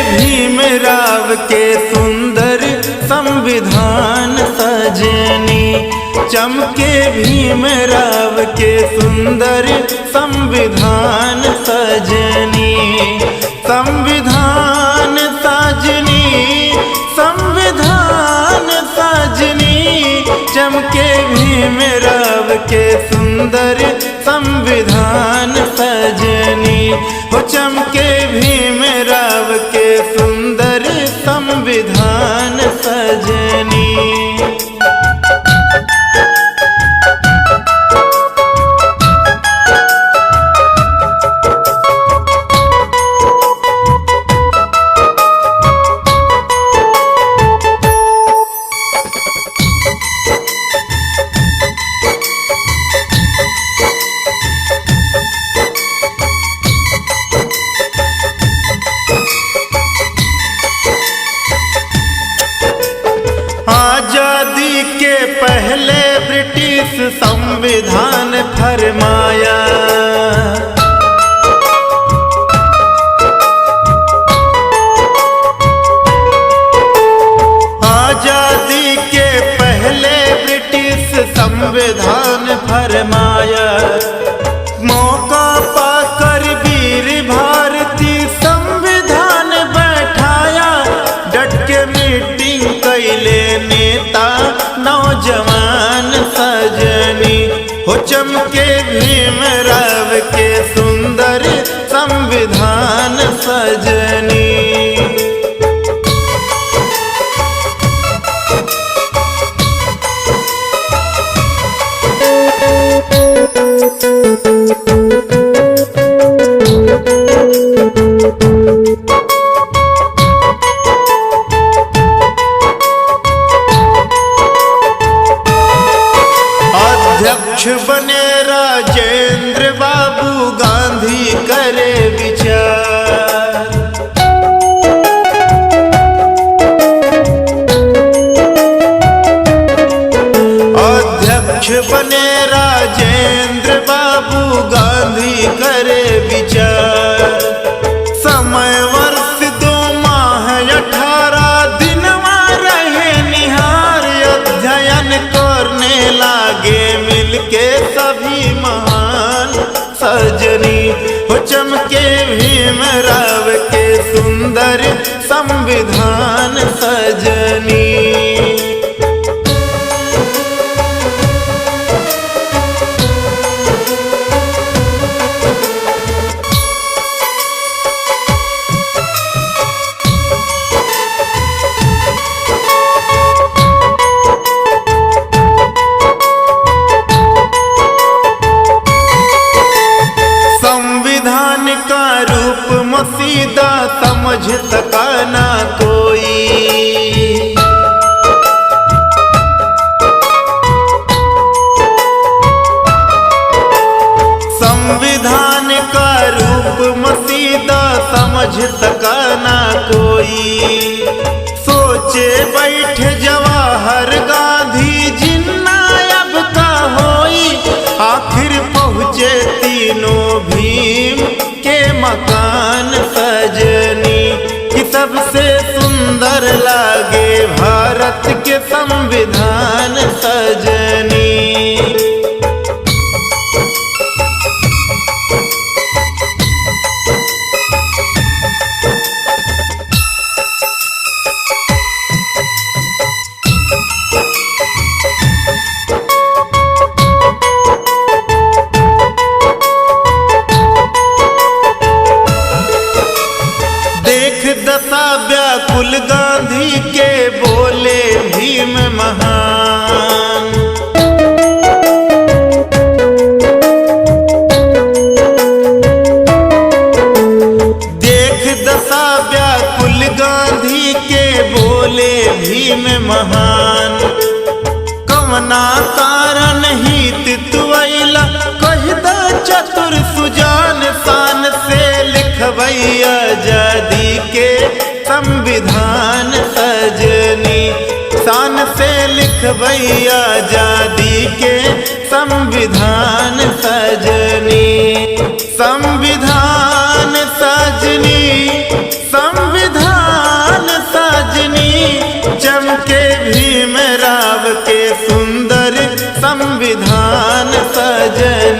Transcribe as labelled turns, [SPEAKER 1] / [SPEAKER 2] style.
[SPEAKER 1] भीमराव के सुंदर संविधान सजनी, चमके भीमराव के सुंदर संविधान सजनी। संविधान सजनी, संविधान सजनी, चमके भीमराव के सुंदर संविधान सजनी। हो चमके भीमराव के सुंदर संविधान सजनी। आजादी के पहले ब्रिटिश संविधान फरमाया, आजादी के पहले ब्रिटिश संविधान फरमाया। मौका पाकर वीर भारती संविधान बैठाया, डट के मीटिंग कैले नेता नौजवान सजनी। हो चमके भीमराव के सुंदर संविधान सजनी। अध्यक्ष बने राजेंद्र बाबू गांधी करे विचार, अध्यक्ष बने राजेंद्र बाबू गांधी करे विचार। समय वर्ष 2 माह 18 दिनवा रहे निहार, अध्ययन करने लागे मिलके सभी महान सजनी। हो चमके भीमराव के सुंदर संविधान सजनी। संविधान का रूप मसीदा समझ सका ना कोई, संविधान का रूप मसीदा समझ सका ना कोई। सोचे बैठ जवाहर गांधी जिन्ना अब का होई, आखिर पहुँचे तीनों भीम के मकान सजनी। कि सबसे सुंदर लागे भारत के संविधान सजनी। दशा व्याकुल गांधी के बोले भीम महान। देख दशा व्याकुल गांधी के बोले भीम महान। कवना कारण हित तुवैला कह द चतुर सुजान, शान से लिखवई आजादी के संविधान सजनी। शान से लिखवई आजादी के संविधान सजनी। संविधान सजनी, संविधान संविधान सजनी।